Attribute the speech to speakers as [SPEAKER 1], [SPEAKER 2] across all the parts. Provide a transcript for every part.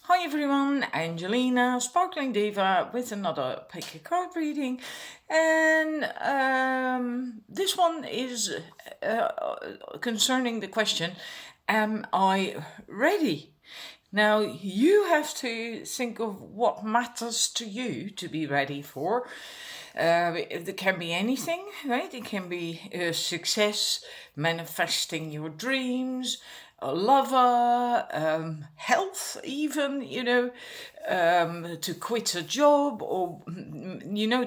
[SPEAKER 1] Hi everyone, Angelina, Sparkling Diva with another pick a card reading, and this one is concerning the question, am I ready? Now you have to think of what matters to you to be ready for. It can be anything, right? It can be success, manifesting your dreams, a lover, health, even, to quit a job or,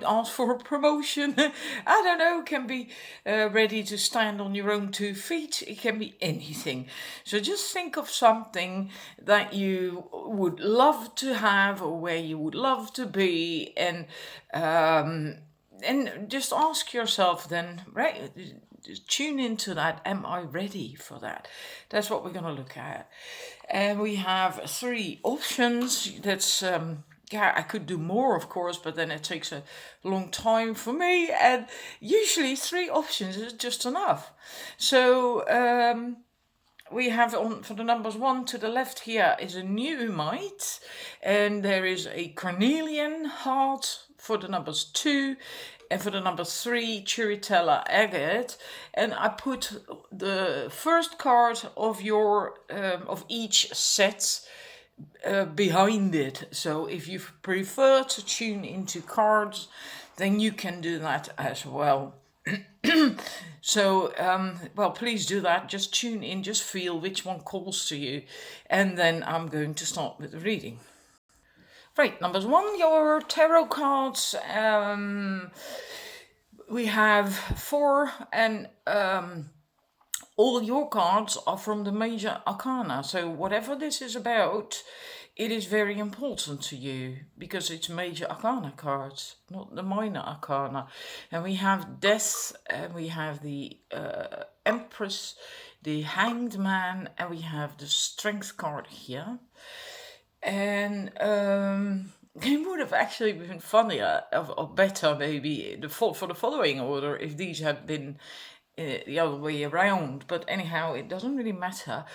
[SPEAKER 1] ask for a promotion. I don't know, can be ready to stand on your own 2 feet. It can be anything. So just think of something that you would love to have or where you would love to be, and just ask yourself then, right? Tune into that. Am I ready for that? That's what we're going to look at. And we have 3 options. That's I could do more, of course, but then it takes a long time for me. And usually 3 options is just enough. So we have on for the numbers 1 to the left here is a Neumite, and there is a Cornelian heart for the numbers 2, and for the number 3 Chiritella agate. And I put the first card of your of each set behind it. So if you prefer to tune into cards, then you can do that as well. So, well, please do that. Just tune in, just feel which one calls to you. And then I'm going to start with the reading. Right, numbers 1, your tarot cards. We have 4, and all your cards are from the major arcana. So whatever this is about, it is very important to you because it's major arcana cards, not the minor arcana. And we have death, and we have the empress, the hanged man, and we have the strength card here. And it would have actually been funnier or better maybe for the following order if these had been the other way around, but anyhow, it doesn't really matter.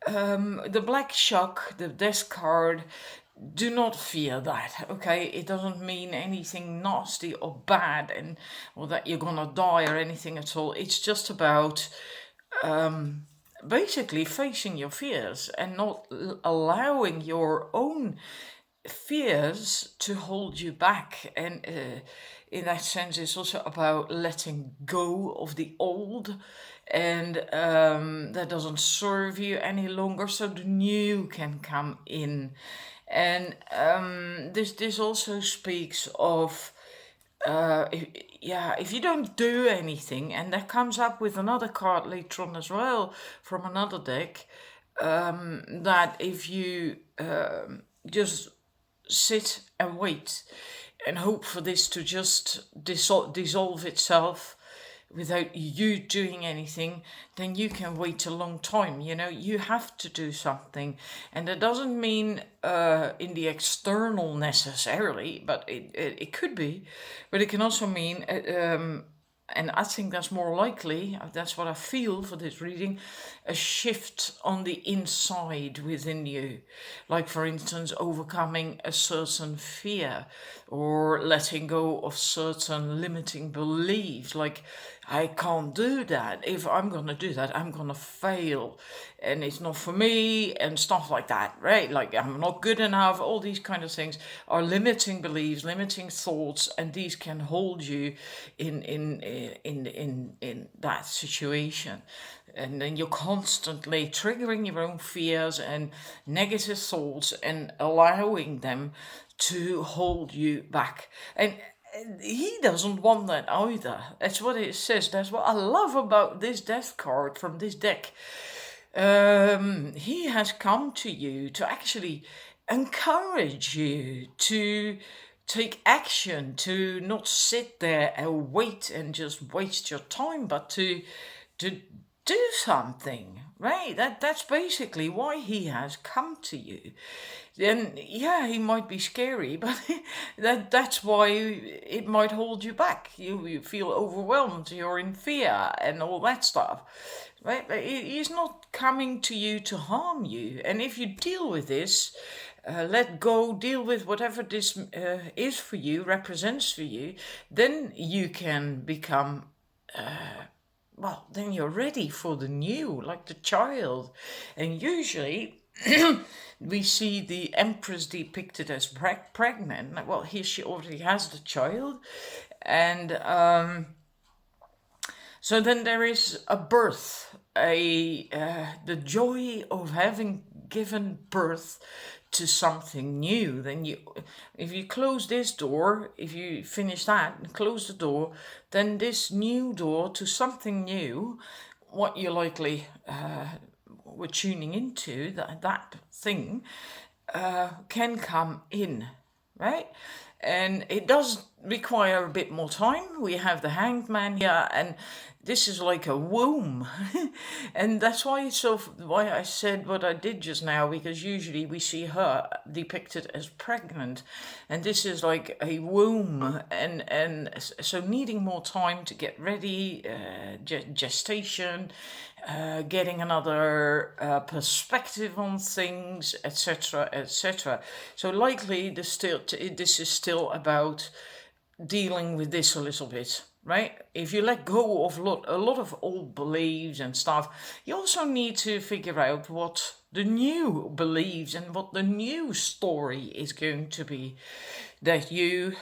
[SPEAKER 1] The black shock, the death card, do not fear that, okay? It doesn't mean anything nasty or bad or that you're gonna die or anything at all. It's just about basically facing your fears and not allowing your own fears to hold you back. And in that sense, it's also about letting go of the old, and that doesn't serve you any longer, so the new can come in. And this also speaks of if you don't do anything, and that comes up with another card later on as well from another deck, that if you just sit and wait and hope for this to just dissolve itself without you doing anything, then you can wait a long time. You have to do something. And that doesn't mean in the external necessarily, but it could be. But it can also mean, and I think that's more likely, that's what I feel for this reading, a shift on the inside within you. Like, for instance, overcoming a certain fear or letting go of certain limiting beliefs. Like, I can't do that. If I'm going to do that, I'm going to fail. And it's not for me and stuff like that, right? Like, I'm not good enough. All these kind of things are limiting beliefs, limiting thoughts, and these can hold you in that situation. And then you're constantly triggering your own fears and negative thoughts and allowing them to hold you back. And he doesn't want that either. That's what it says. That's what I love about this death card from this deck. He has come to you to actually encourage you to take action, to not sit there and wait and just waste your time, but to do something, right? That's basically why he has come to you. Then yeah, he might be scary, but that's why it might hold you back. You feel overwhelmed, you're in fear and all that stuff, right? But he's not coming to you to harm you. And if you deal with this, let go, deal with whatever this is for you, represents for you, then you can become, well, then you're ready for the new, like the child. And usually we see the empress depicted as pregnant. Well, here she already has the child. And so then there is a birth, the joy of having given birth to something new. Then if you close this door, if you finish that and close the door, then this new door to something new, what you likely were tuning into, that thing, can come in, right? And it does require a bit more time. We have the hanged man here, and this is like a womb. And that's why I said what I did just now, because usually we see her depicted as pregnant, and this is like a womb, and so needing more time to get ready, gestation, getting another perspective on things, etc., etc. So likely this is still about dealing with this a little bit, right? If you let go of a lot of old beliefs and stuff, you also need to figure out what the new beliefs and what the new story is going to be, that you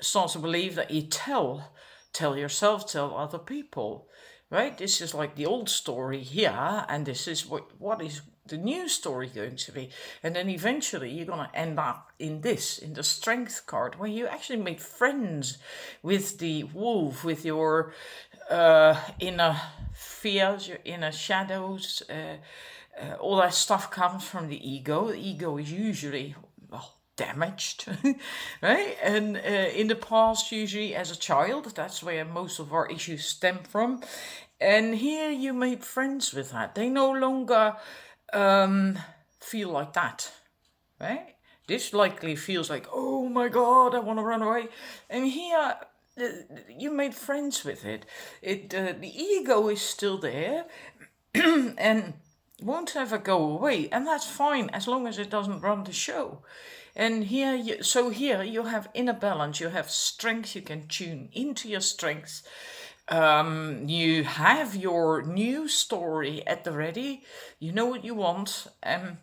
[SPEAKER 1] start to believe, that you tell yourself, tell other people, right? This is like the old story here, and this is what is the new story going to be. And then eventually you're going to end up in the strength card, where you actually make friends with the wolf, with your inner fears, your inner shadows. All that stuff comes from the ego. The ego is usually, well, damaged, right? And in the past, usually as a child, that's where most of our issues stem from. And here you made friends with that. They no longer feel like that, right? This likely feels like, oh my God, I want to run away. And here you made friends with it. The ego is still there and won't ever go away, and that's fine as long as it doesn't run the show. And here you have inner balance, you have strength, you can tune into your strengths. You have your new story at the ready, you know what you want, and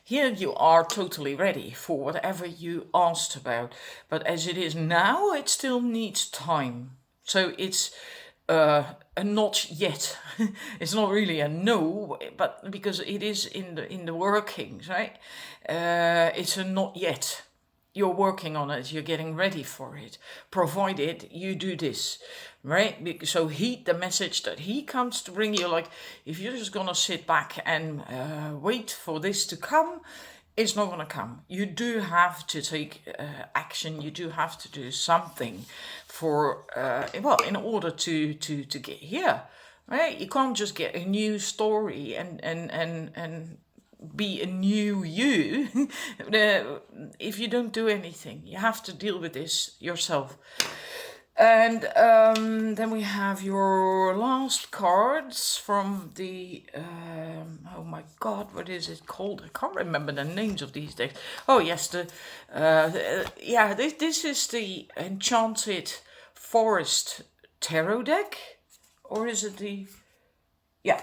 [SPEAKER 1] here you are totally ready for whatever you asked about. But as it is now, it still needs time. So it's a not yet. It's not really a no, but because it is in the workings, right? It's a not yet. You're working on it, you're getting ready for it, provided you do this, right? So heed the message that he comes to bring you. Like, if you're just gonna sit back and wait for this to come, it's not gonna come. You do have to take action, you do have to do something for, in order to get here, right? You can't just get a new story and be a new you if you don't do anything. You have to deal with this yourself. And then we have your last cards from the oh my God, what is it called? I can't remember the names of these decks. Oh yes, this is the Enchanted Forest Tarot deck, or is it the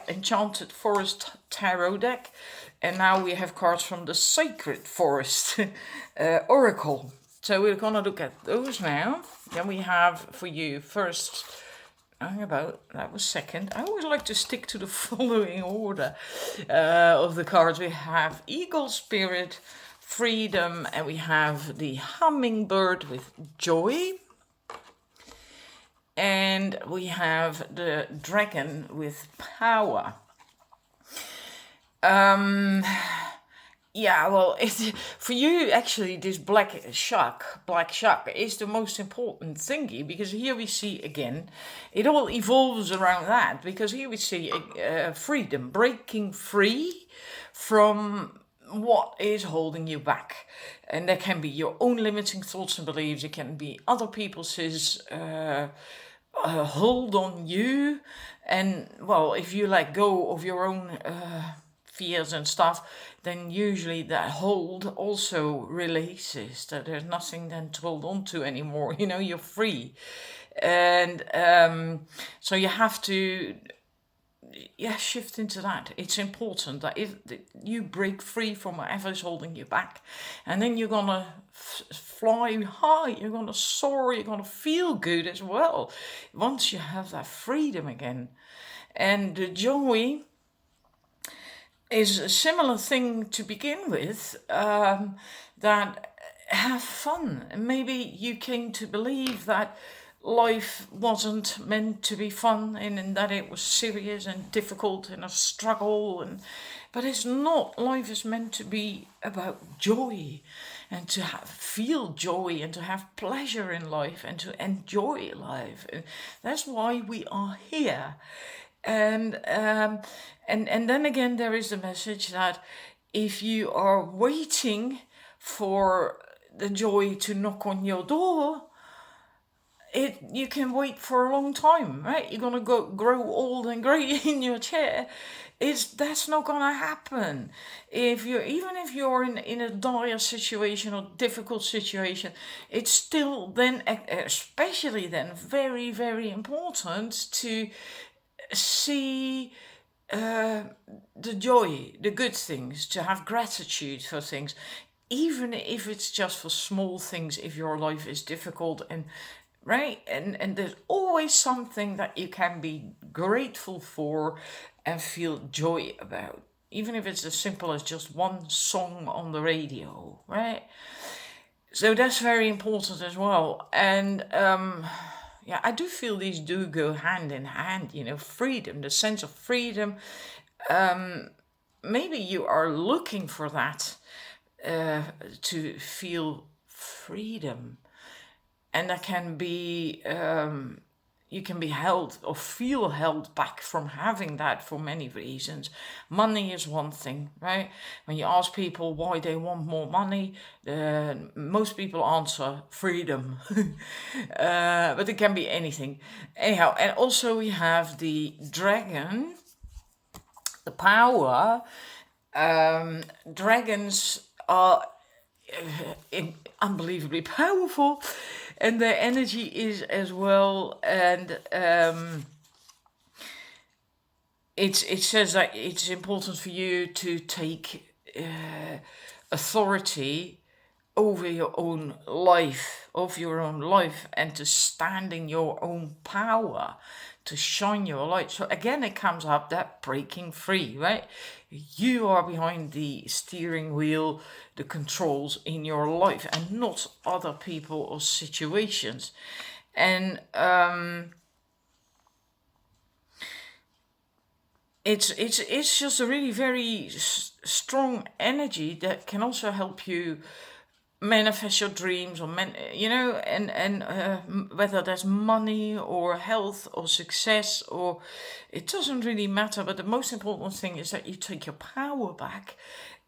[SPEAKER 1] Enchanted Forest Tarot deck. And now we have cards from the Sacred Forest Oracle. So we're going to look at those now. Then we have for you first, that was second. I always like to stick to the following order of the cards. We have Eagle Spirit, Freedom, and we have the Hummingbird with Joy. And we have the Dragon with Power. For you, actually, this black shark is the most important thingy, because here we see again, it all evolves around that, because here we see freedom, breaking free from what is holding you back. And that can be your own limiting thoughts and beliefs, it can be other people's hold on you, and well, if you let go of your own fears and stuff, then usually that hold also releases, that there's nothing then to hold on to anymore. You're free. And so you have to shift into that. It's important that if you break free from whatever is holding you back, and then you're gonna fly high, you're gonna soar, you're gonna feel good as well once you have that freedom again. And the joy is a similar thing to begin with, that have fun. And maybe you came to believe that life wasn't meant to be fun, and that it was serious and difficult and a struggle, but it's not. Life is meant to be about joy, and to feel joy, and to have pleasure in life, and to enjoy life. And that's why we are here. And then again, there is the message that if you are waiting for the joy to knock on your door, you can wait for a long time, right? You're gonna grow old and grey in your chair. That's not gonna happen. Even if you're in a dire situation or difficult situation, it's still then, especially then, very, very important to see the joy, the good things, to have gratitude for things, even if it's just for small things. If your life is difficult, and right, and there's always something that you can be grateful for and feel joy about, even if it's as simple as just one song on the radio, right? So that's very important as well. And I do feel these do go hand in hand, freedom, the sense of freedom. Maybe you are looking for that, to feel freedom. And that can be, you can be held or feel held back from having that for many reasons. Money is one thing, right? When you ask people why they want more money, most people answer freedom. But it can be anything. Anyhow, and also we have the dragon, the power. Dragons are unbelievably powerful, and their energy is as well. And it says that it's important for you to take authority over your own life, and to stand in your own power, to shine your light. So again, it comes up that breaking free, right? You are behind the steering wheel, the controls in your life, and not other people or situations. And it's just a really very strong energy that can also help you manifest your dreams, or whether that's money or health or success, or it doesn't really matter. But the most important thing is that you take your power back,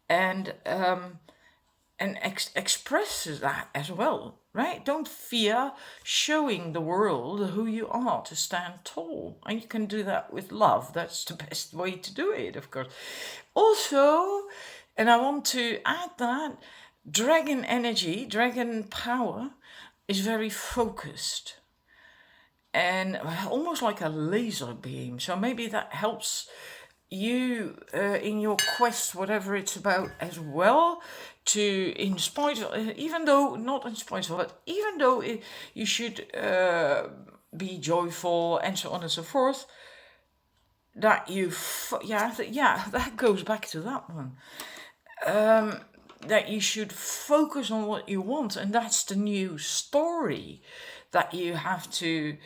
[SPEAKER 1] and express that as well, right? Don't fear showing the world who you are, to stand tall. And you can do that with love. That's the best way to do it, of course. Also, and I want to add that dragon energy, dragon power, is very focused and almost like a laser beam. So maybe that helps you in your quest, whatever it's about, as well, to, in spite of, even though you should be joyful and so on and so forth, that that goes back to that one. That you should focus on what you want, and that's the new story that you have to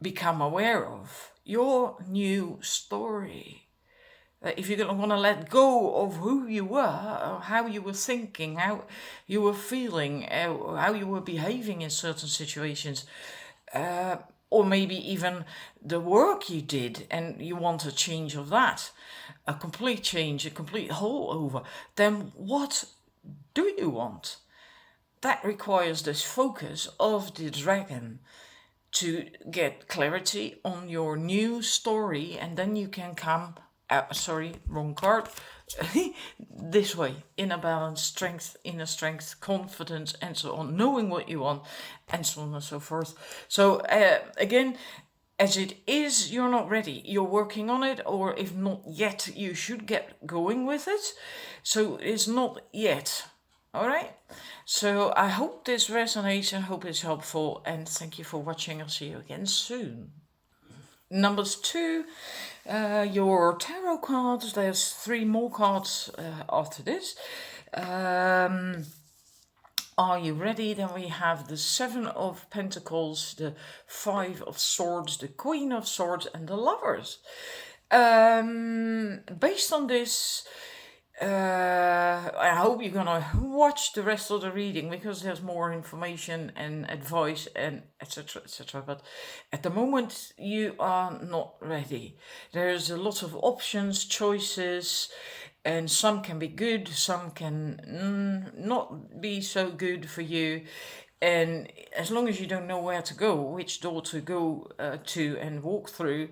[SPEAKER 1] become aware of. Your new story. That if you're going to want to let go of who you were, or how you were thinking, how you were feeling, how you were behaving in certain situations, or maybe even the work you did, and you want a change of that, a complete change, a complete whole over, then what do you want? That requires this focus of the dragon to get clarity on your new story, and then you can come, sorry, wrong card, this way: inner balance, strength, inner strength, confidence, and so on, knowing what you want, and so on and so forth. So again, as it is, you're not ready. You're working on it, or if not yet, you should get going with it. So it's not yet. All right. So I hope this resonates. I hope it's helpful, and thank you for watching. I'll see you again soon. Numbers 2, your tarot cards. There's 3 more cards after this. Are you ready? Then we have the 7 of Pentacles, the 5 of Swords, the Queen of Swords, and the Lovers. Based on this, I hope you're gonna watch the rest of the reading, because there's more information and advice and etc, etc. But at the moment you are not ready. There's a lot of options, choices, and some can be good, some can not be so good for you. And as long as you don't know where to go, which door to go to and walk through,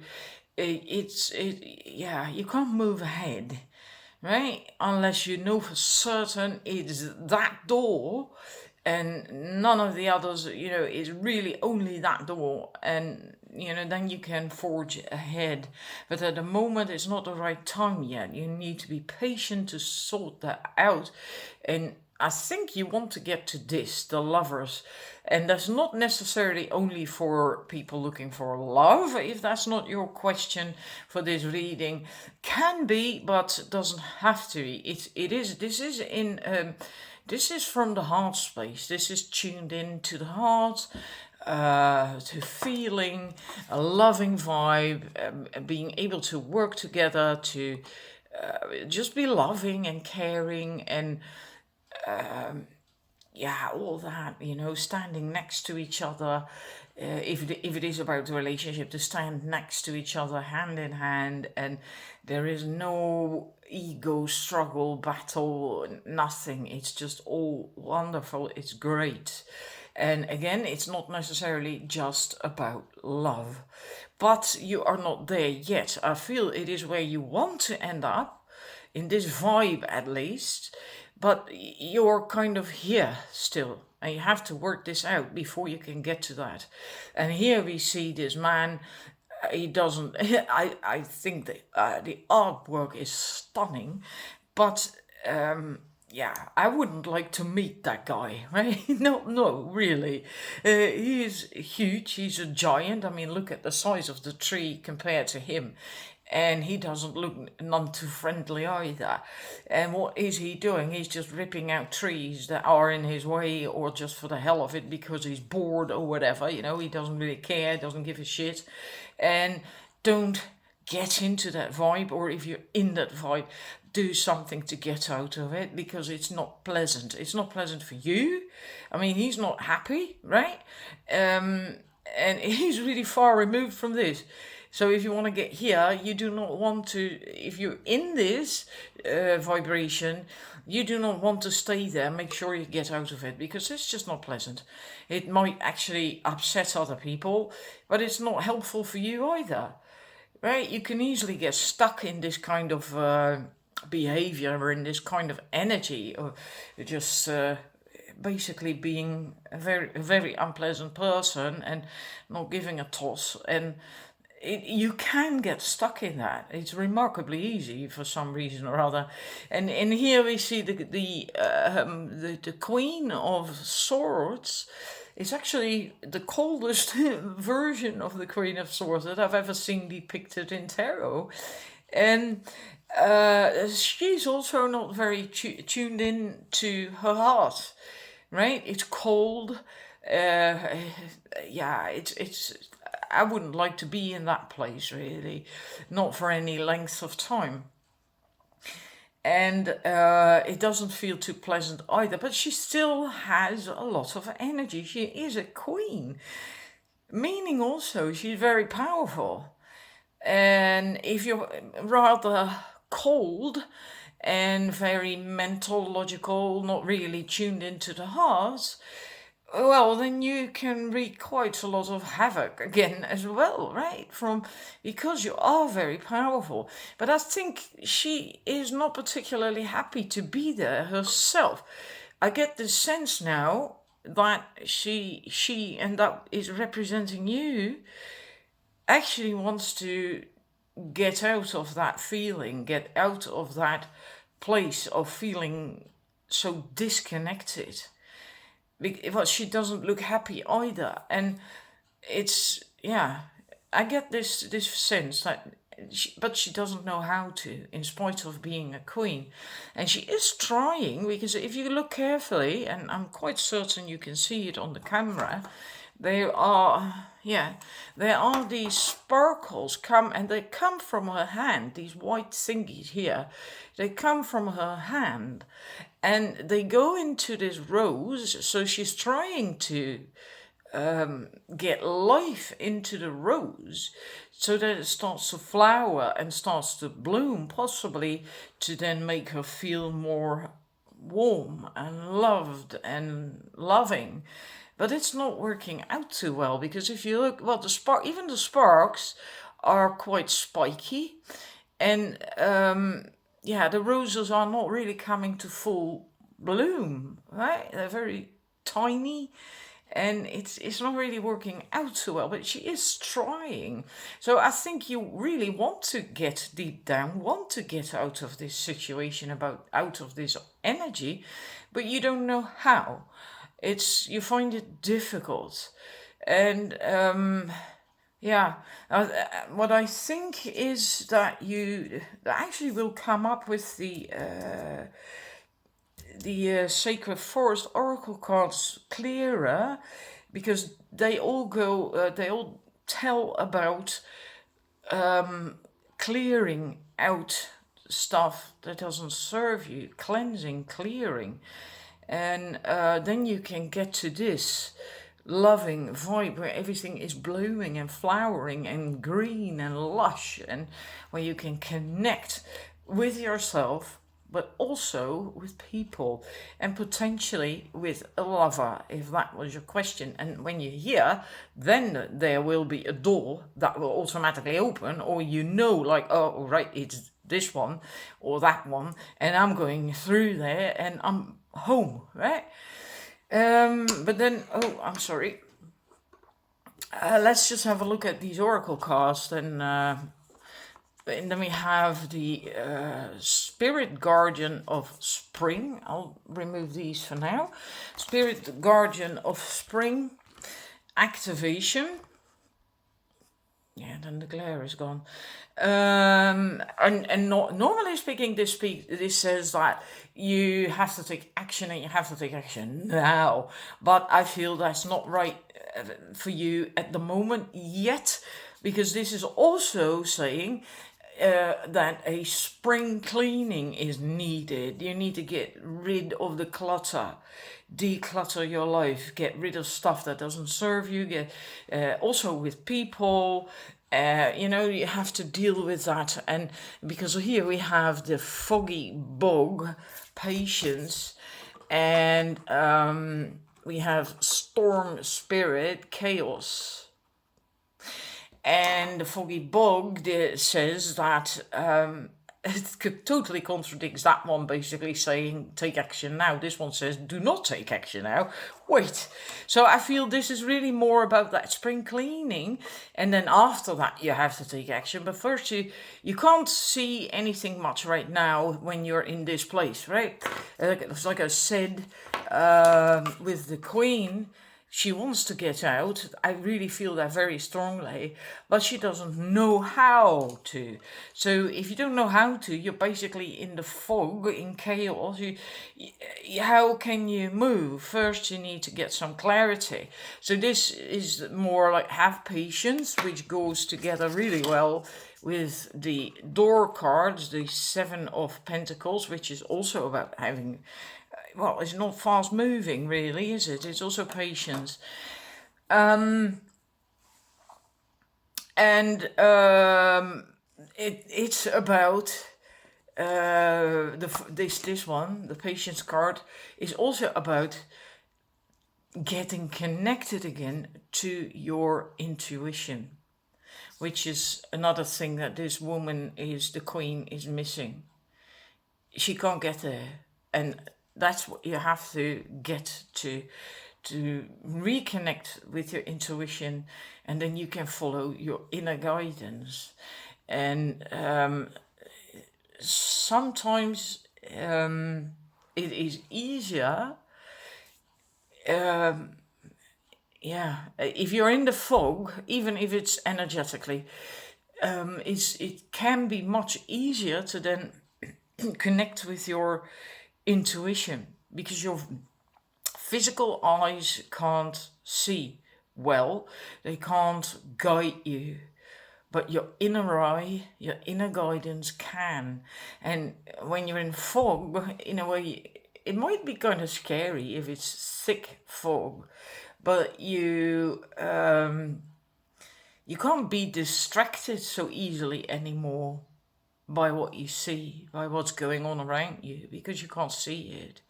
[SPEAKER 1] you can't move ahead, right? Unless you know for certain it's that door and none of the others, is really only that door, and then you can forge ahead. But at the moment it's not the right time yet. You need to be patient to sort that out. And I think you want to get to this, the Lovers. And that's not necessarily only for people looking for love, if that's not your question for this reading. Can be, but doesn't have to be. This is from the heart space. This is tuned in to the heart, to feeling a loving vibe, being able to work together, to just be loving and caring, and all that, standing next to each other. If it is about the relationship, to stand next to each other, hand in hand, and there is no ego struggle, battle, nothing. It's just all wonderful. It's great. And again, it's not necessarily just about love, but you are not there yet. I feel it is where you want to end up, in this vibe at least, but you're kind of here still, and you have to work this out before you can get to that. And here we see this man. He doesn't. I think the artwork is stunning, but I wouldn't like to meet that guy, right? No, really. He is huge. He's a giant. I mean, look at the size of the tree compared to him. And he doesn't look none too friendly either. And what is he doing? He's just ripping out trees that are in his way, or just for the hell of it, because he's bored or whatever. He doesn't really care, doesn't give a shit. And don't get into that vibe, or if you're in that vibe, do something to get out of it, because it's not pleasant. It's not pleasant for you. I mean, he's not happy, right? And he's really far removed from this. So if you want to get here, you do not want to, if you're in this vibration, you do not want to stay there. Make sure you get out of it, because it's just not pleasant. It might actually upset other people, but it's not helpful for you either, right? You can easily get stuck in this kind of behavior, or in this kind of energy, or just basically being a very unpleasant person and not giving a toss. And you can get stuck in that. It's remarkably easy for some reason or other. And here we see the Queen of Swords. It's actually the coldest version of the Queen of Swords that I've ever seen depicted in tarot. And she's also not very tuned in to her heart, right? It's cold. It's I wouldn't like to be in that place, really, not for any length of time. And it doesn't feel too pleasant either, but she still has a lot of energy. She is a queen, meaning also she's very powerful. And if you're rather cold and very mental, logical, not really tuned into the heart, well, then you can wreak quite a lot of havoc again as well, right? Because you are very powerful. But I think she is not particularly happy to be there herself. I get the sense now that she and that is representing you actually wants to get out of that feeling, get out of that place of feeling so disconnected. Because she doesn't look happy either, and it's yeah. I get this sense that, but she doesn't know how to, in spite of being a queen, and she is trying because if you look carefully, and I'm quite certain you can see it on the camera, there are yeah, there are these sparkles come and they come from her hand. These white thingies here, they come from her hand, and they go into this rose. So she's trying to get life into the rose so that it starts to flower and starts to bloom, possibly to then make her feel more warm and loved and loving. But it's not working out too well because if you look, well, even the sparks are quite spiky, and yeah, the roses are not really coming to full bloom, right? They're very tiny, and it's not really working out too well, but she is trying. So I think you really want to get deep down, want to get out of this situation, out of this energy, but you don't know how. You find it difficult, and yeah, what I think is that you actually will come up with the Sacred Forest Oracle cards clearer, because they all tell about clearing out stuff that doesn't serve you, cleansing, clearing, and then you can get to this loving vibe where everything is blooming and flowering and green and lush, and where you can connect with yourself but also with people, and potentially with a lover, if that was your question. And when you're here, then there will be a door that will automatically open, or like, oh, right, it's this one or that one, and I'm going through there and I'm home, right? But then, oh, I'm sorry. Let's just have a look at these oracle cards, and then we have the Spirit Guardian of Spring. I'll remove these for now. Spirit Guardian of Spring. Activation. Yeah, then the glare is gone. Normally speaking, this says that you have to take action, and you have to take action now. But I feel that's not right for you at the moment yet, because this is also saying that a spring cleaning is needed. You need to get rid of the clutter, declutter your life, get rid of stuff that doesn't serve you. Get also with people. You have to deal with that, and because here we have the foggy bog, patience, and we have storm spirit, chaos. And the foggy bog says that it totally contradicts that one, basically saying take action now. This one says do not take action now. Wait. So I feel this is really more about that spring cleaning, and then after that you have to take action. But first you can't see anything much right now when you're in this place, right? Like I said, with the Queen, she wants to get out. I really feel that very strongly, but she doesn't know how to. So if you don't know how to, you're basically in the fog, in chaos. How can you move? First, you need to get some clarity. So this is more like have patience, which goes together really well with the door cards, the Seven of Pentacles, which is also about having, well, it's not fast moving really, is it? It's also patience. It's about this one, the patience card, is also about getting connected again to your intuition, which is another thing that this woman is, the queen, is missing. She can't get there. And that's what you have to get to reconnect with your intuition, and then you can follow your inner guidance. And sometimes it is easier, if you're in the fog, even if it's energetically, it can be much easier to then connect with your intuition, because your physical eyes can't see well, they can't guide you, but your inner eye, your inner guidance can. And when you're in fog, in a way, it might be kind of scary if it's thick fog, but you can't be distracted so easily anymore by what you see, by what's going on around you, because you can't see it.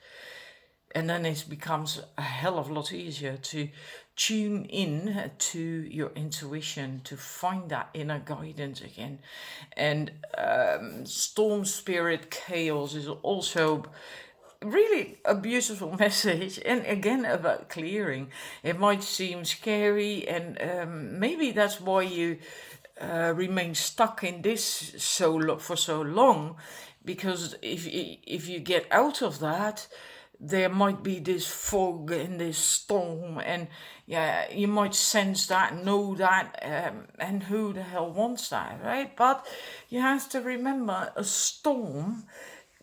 [SPEAKER 1] And then it becomes a hell of a lot easier to tune in to your intuition, to find that inner guidance again. And storm spirit chaos is also really a beautiful message, and again about clearing. It might seem scary, and maybe that's why you remain stuck in this for so long, because if you get out of that, there might be this fog and this storm, and you might sense that, know that, and who the hell wants that, right? But you have to remember, a storm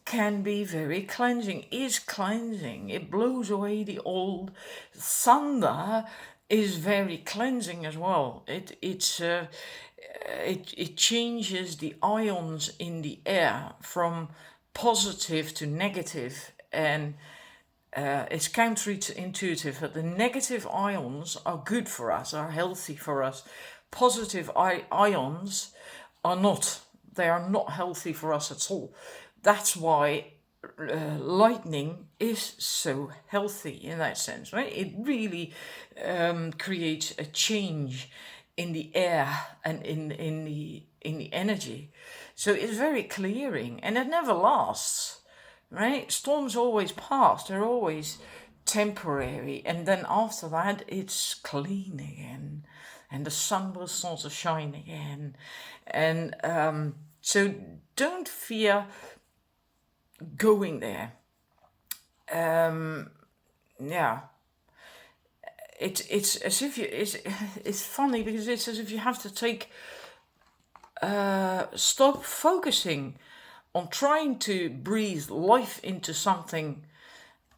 [SPEAKER 1] can be very cleansing, is cleansing. It blows away the old. Thunder is very cleansing as well. It changes the ions in the air from positive to negative, and it's counterintuitive, but the negative ions are good for us, are healthy for us. Positive ions are not. They are not healthy for us at all. That's why lightning is so healthy in that sense, right? It really creates a change in the air and in the energy. So it's very clearing, and it never lasts. Right? Storms always pass, they're always temporary, and then after that it's clean again, and the sun will start to shine again. And so don't fear going there. It's as if it's funny, because it's as if you have to stop focusing on trying to breathe life into something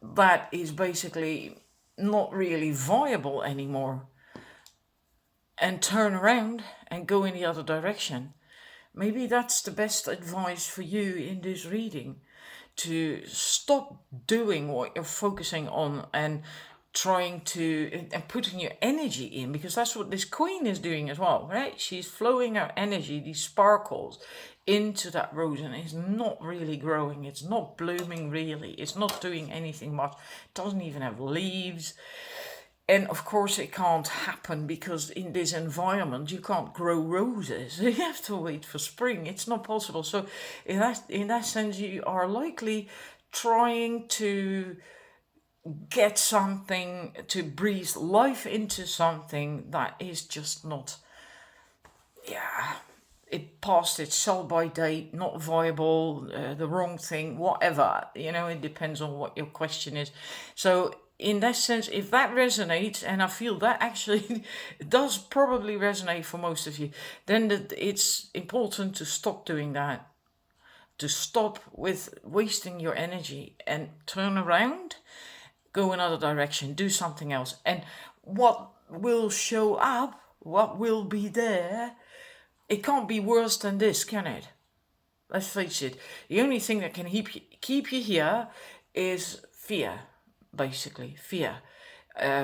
[SPEAKER 1] that is basically not really viable anymore, and turn around and go in the other direction. Maybe that's the best advice for you in this reading, to stop doing what you're focusing on and trying to, and putting your energy in, because that's what this queen is doing as well, right? She's flowing her energy, these sparkles, into that rose, and it's not really growing, it's not blooming really, it's not doing anything much, it doesn't even have leaves. And of course it can't happen, because in this environment you can't grow roses. You have to wait for spring, it's not possible. So in that sense, you are likely trying to get something, to breathe life into something that is just not, it passed its sell-by date, not viable, the wrong thing, whatever. It depends on what your question is. So in that sense, if that resonates, and I feel that actually does probably resonate for most of you, then it's important to stop doing that, to stop with wasting your energy and turn around, go another direction, do something else. And what will show up, what will be there, it can't be worse than this, can it? Let's face it. The only thing that can keep you here is fear, basically. Fear.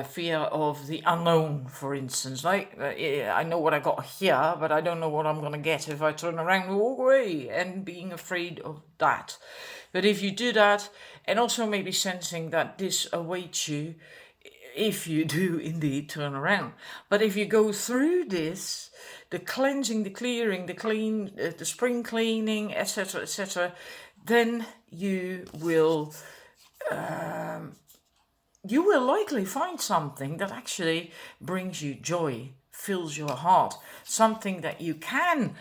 [SPEAKER 1] Fear of the unknown, for instance. Like, I know what I got here, but I don't know what I'm going to get if I turn around and walk away, and being afraid of that. But if you do that, and also maybe sensing that this awaits you, if you do indeed turn around. But if you go through this, the cleansing, the clearing, the spring cleaning, etc., then you will likely find something that actually brings you joy, fills your heart, something that you can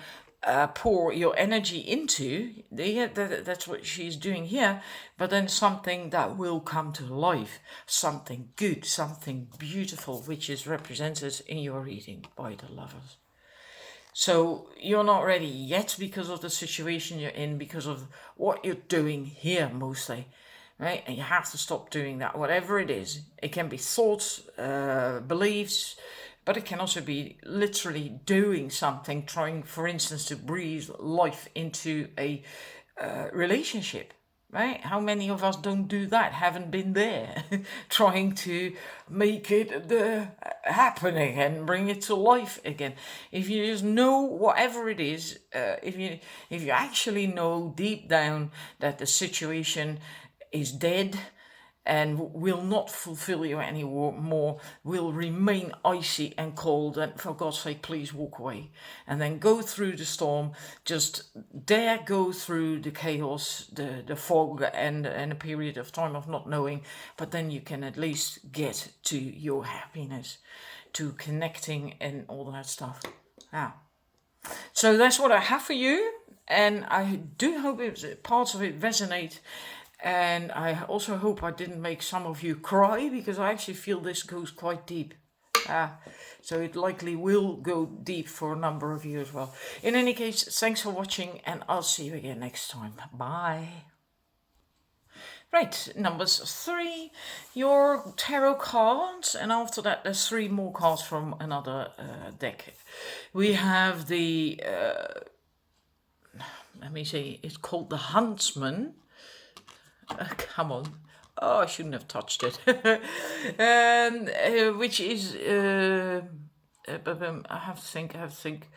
[SPEAKER 1] pour your energy into. That's what she's doing here, but then something that will come to life, something good, something beautiful, which is represented in your reading by the Lovers. So you're not ready yet because of the situation you're in, because of what you're doing here mostly. Right? And you have to stop doing that, whatever it is. It can be thoughts, beliefs, but it can also be literally doing something, trying, for instance, to breathe life into a relationship. Right? How many of us don't do that? Haven't been there, trying to make it happening and bring it to life again. If you just know whatever it is, if you actually know deep down that the situation is dead and will not fulfill you anymore, will remain icy and cold, and for God's sake, please walk away. And then go through the storm, just dare go through the chaos, the fog, and a period of time of not knowing, but then you can at least get to your happiness, to connecting and all that stuff. Yeah. So that's what I have for you, and I do hope parts of it resonate. And I also hope I didn't make some of you cry, because I actually feel this goes quite deep. So it likely will go deep for a number of you as well. In any case, thanks for watching, and I'll see you again next time. Bye. Right, numbers 3, your tarot cards, and after that there's 3 more cards from another deck. We have the, let me see, it's called the Huntsman. Come on. Oh, I shouldn't have touched it. Which is, I have to think,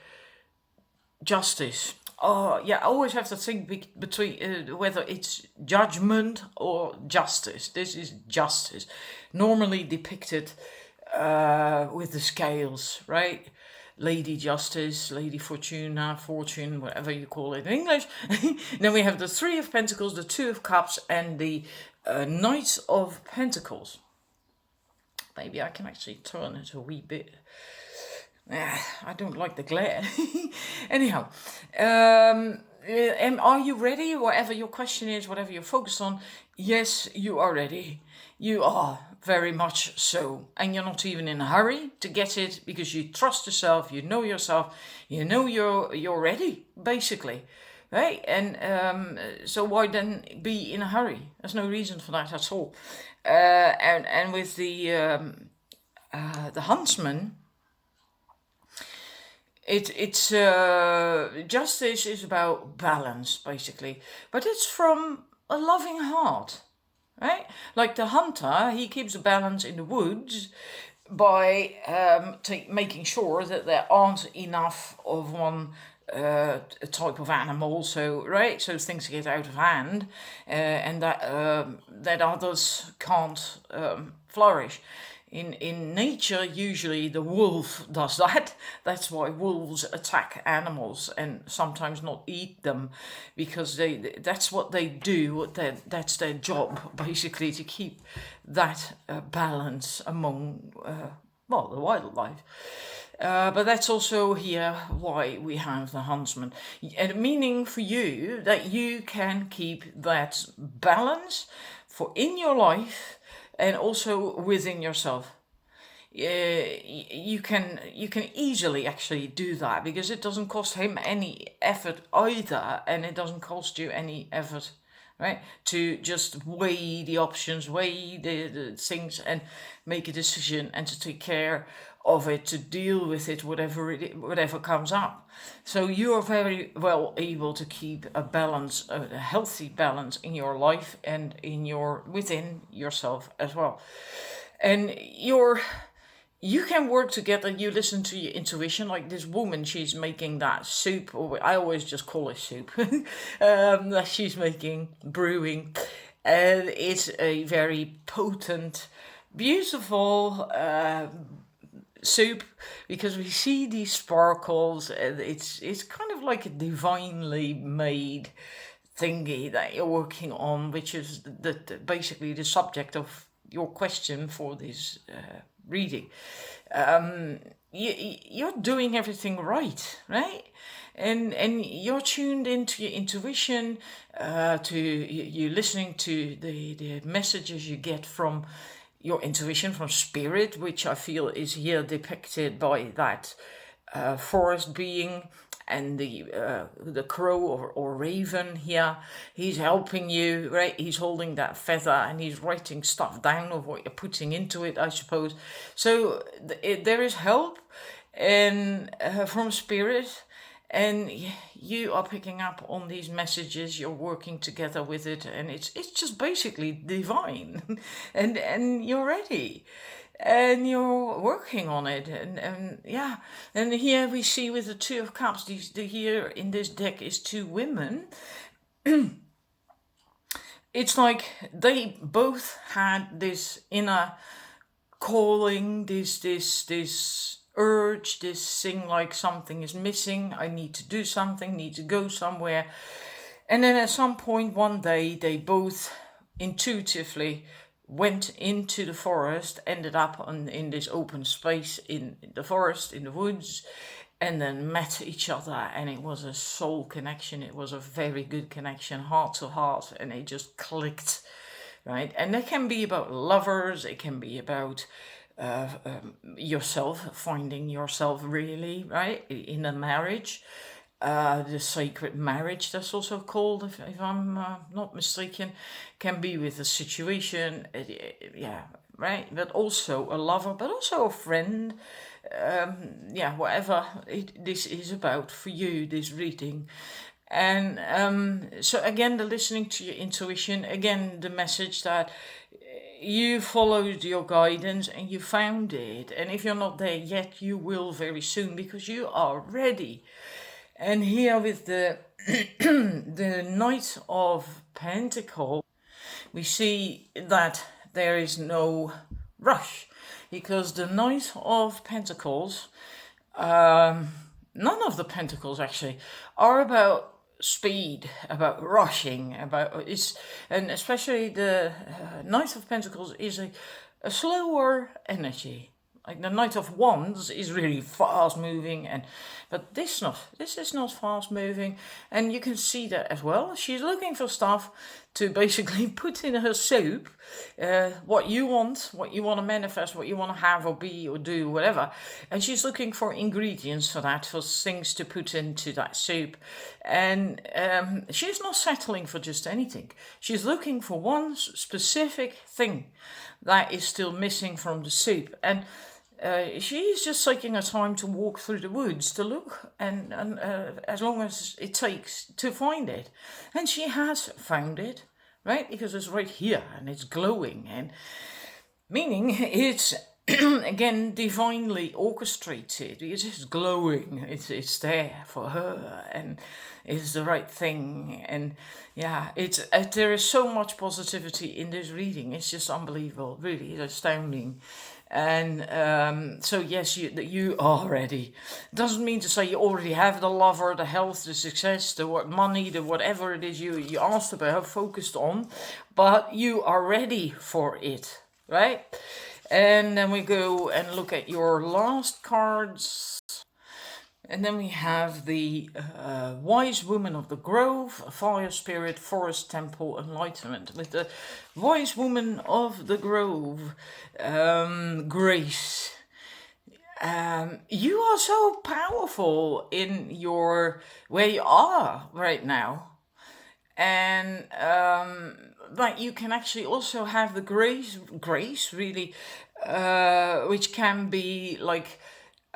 [SPEAKER 1] justice. Oh, yeah, I always have to think between whether it's judgment or justice. This is justice. Normally depicted with the scales, right? Lady Justice, Lady Fortuna, Fortune, whatever you call it in English. Then we have the 3 of Pentacles, the 2 of Cups, and the Knight of Pentacles. Maybe I can actually turn it a wee bit. I don't like the glare. Anyhow, are you ready? Whatever your question is, whatever you're focused on, yes, you are ready. You are very much so. And you're not even in a hurry to get it, because you trust yourself, you know you're ready, basically. Right? And so why then be in a hurry? There's no reason for that at all. And with the Huntsman, it's justice is about balance, basically, but it's from a loving heart, right? Like the hunter, he keeps a balance in the woods by making sure that there aren't enough of one type of animal, so things get out of hand, and that others can't flourish. In nature, usually the wolf does that. That's why wolves attack animals and sometimes not eat them, because that's what they do. That's their job, basically, to keep that balance among the wildlife. But that's also here why we have the Huntsman. And meaning for you that you can keep that balance in your life and also within yourself. You can easily actually do that, because it doesn't cost him any effort either, and it doesn't cost you any effort, right? To just weigh the options, weigh the things, and make a decision, and to take care of it, to deal with it, whatever comes up. So you are very well able to keep a balance, a healthy balance in your life and within yourself as well. And you can work together. You listen to your intuition, like this woman, she's making that soup, or I always just call it soup, that she's brewing, and it's a very potent beautiful soup, because we see these sparkles, and it's kind of like a divinely made thingy that you're working on, which is basically the subject of your question for this reading. You're doing everything right, and you're tuned into your intuition, you're listening to the messages you get from your intuition, from spirit, which I feel is here depicted by that forest being, and the crow or raven here. He's helping you, right? He's holding that feather and he's writing stuff down of what you're putting into it, I suppose. So there is help and from spirit, and you are picking up on these messages. You're working together with it, and it's just basically divine, and you're ready, and you're working on it, and yeah. And here we see with the Two of Cups, here in this deck is two women. It's like they both had this inner calling, this urge, this thing like something is missing, I need to do something, need to go somewhere. And then at some point one day they both intuitively went into the forest, ended up in this open space in the forest, in the woods, and then met each other, and it was a soul connection. It was a very good connection, heart to heart, and it just clicked, right? And it can be about lovers, it can be about yourself, finding yourself really, right, in a marriage. The sacred marriage, that's also called, if I'm not mistaken, can be with a situation, yeah, right, but also a lover, but also a friend, yeah, whatever this is about for you, this reading. And so again, the listening to your intuition, again, the message that you followed your guidance and you found it. And if you're not there yet, you will very soon, because you are ready. And here with the the Knight of Pentacles, we see that there is no rush, because the Knight of Pentacles, none of the Pentacles actually, are about speed, about rushing, about it's, and especially the Knight of Pentacles is a slower energy. Like the Knight of Wands is really fast moving, but this is not fast moving, and you can see that as well. She's looking for stuff to basically put in her soup, what you want to manifest, what you want to have or be or do, whatever. And she's looking for ingredients for that, for things to put into that soup. And she's not settling for just anything. She's looking for one specific thing that is still missing from the soup. And she's just taking her time to walk through the woods to look, and as long as it takes to find it. And she has found it, right? Because it's right here and it's glowing, and meaning it's again divinely orchestrated, because it's glowing, it's there for her, and it's the right thing. And yeah, it's there is so much positivity in this reading. It's just unbelievable, really, it's astounding. And so yes, you are ready. Doesn't mean to say you already have the lover, the health, the success, the money, the whatever it is you asked about, focused on, but you are ready for it, right? And then we go and look at your last cards. And then we have the Wise Woman of the Grove, Fire Spirit, Forest Temple, Enlightenment. With the Wise Woman of the Grove, Grace. You are so powerful in where you are right now. And like you can actually also have the grace really, which can be like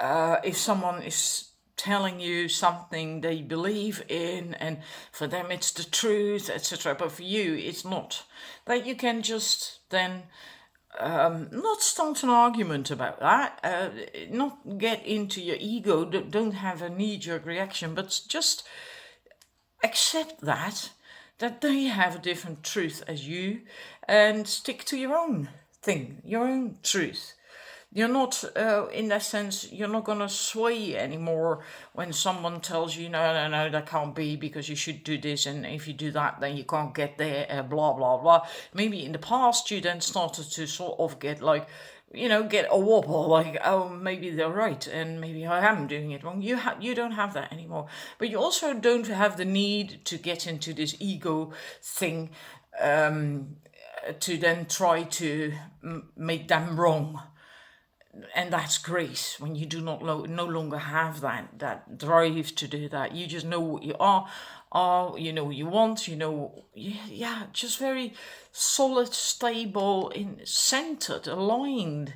[SPEAKER 1] if someone is telling you something they believe in, and for them it's the truth, etc., but for you it's not, that you can just then not start an argument about that, not get into your ego, don't have a knee-jerk reaction, but just accept that they have a different truth as you, and stick to your own thing, your own truth. You're not, in that sense, you're not going to sway anymore when someone tells you, no, no, no, that can't be because you should do this. And if you do that, then you can't get there, blah, blah, blah. Maybe in the past, you then started to sort of get like, get a wobble, like, oh, maybe they're right, and maybe I am doing it wrong. You don't have that anymore. But you also don't have the need to get into this ego thing, to then try to make them wrong. And that's grace, when you do not no longer have that drive to do that. You just know what you are, you know what you want, just very solid, stable, centered, aligned,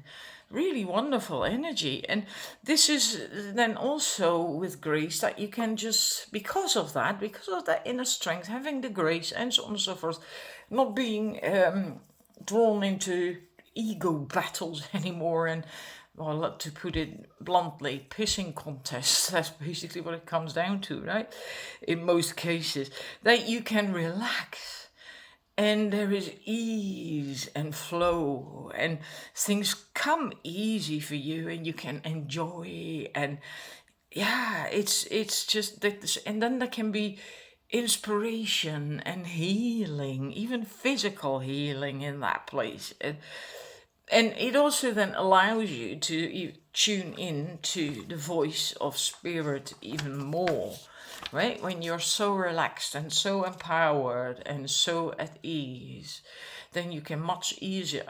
[SPEAKER 1] really wonderful energy. And this is then also with grace that you can just, because of that inner strength, having the grace and so on and so forth, not being drawn into ego battles anymore, and, well, to put it bluntly, pissing contests. That's basically what it comes down to, right? In most cases, that you can relax, and there is ease and flow, and things come easy for you, and you can enjoy. And yeah, it's just that. And then there can be inspiration and healing, even physical healing in that place. And it also then allows you to tune in to the voice of spirit even more, right? When you're so relaxed and so empowered and so at ease, then you can much easier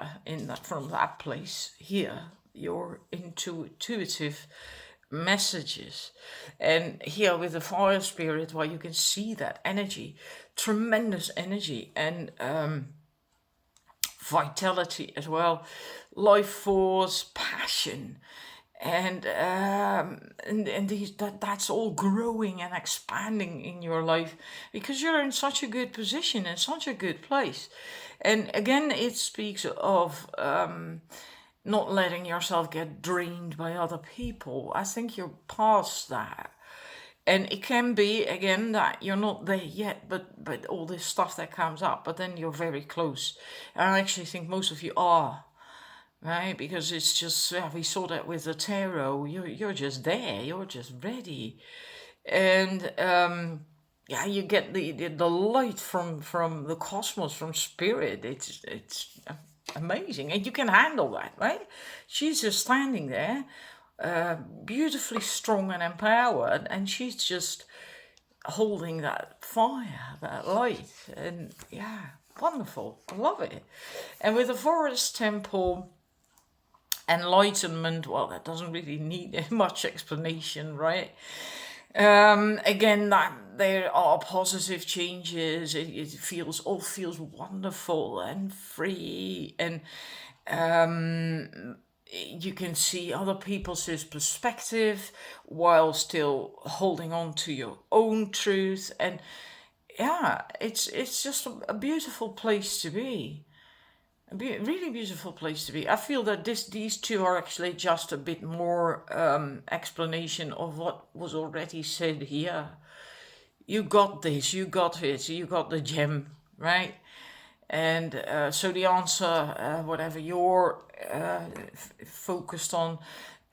[SPEAKER 1] from that place hear your intuitive messages. And here with the fire spirit, you can see that energy, tremendous energy, and vitality as well, life force, passion, and that's all growing and expanding in your life because you're in such a good position and such a good place. And again, it speaks of not letting yourself get drained by other people. I think you're past that. And it can be, again, that you're not there yet, but all this stuff that comes up, but then you're very close. And I actually think most of you are, right? Because it's just, we saw that with the tarot, you're just there, you're just ready. And you get the light from the cosmos, from spirit. It's amazing. And you can handle that, right? She's just standing there, beautifully strong and empowered, and she's just holding that fire, that light, and wonderful. I love it. And with the forest temple, enlightenment, well, that doesn't really need much explanation, right? Again, that there are positive changes. It all feels wonderful and free, and you can see other people's perspective while still holding on to your own truth. And it's just a beautiful place to be. Really beautiful place to be. I feel that these two are actually just a bit more explanation of what was already said here. You got this, you got it, you got the gem, right? And so the answer, whatever you're focused on,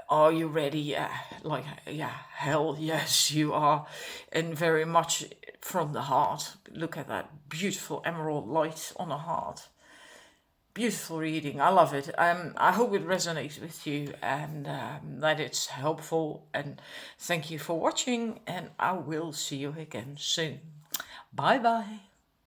[SPEAKER 1] are you ready? Hell yes, you are. And very much from the heart. Look at that beautiful emerald light on the heart. Beautiful reading. I love it. I hope it resonates with you, and that it's helpful. And thank you for watching, and I will see you again soon. Bye bye.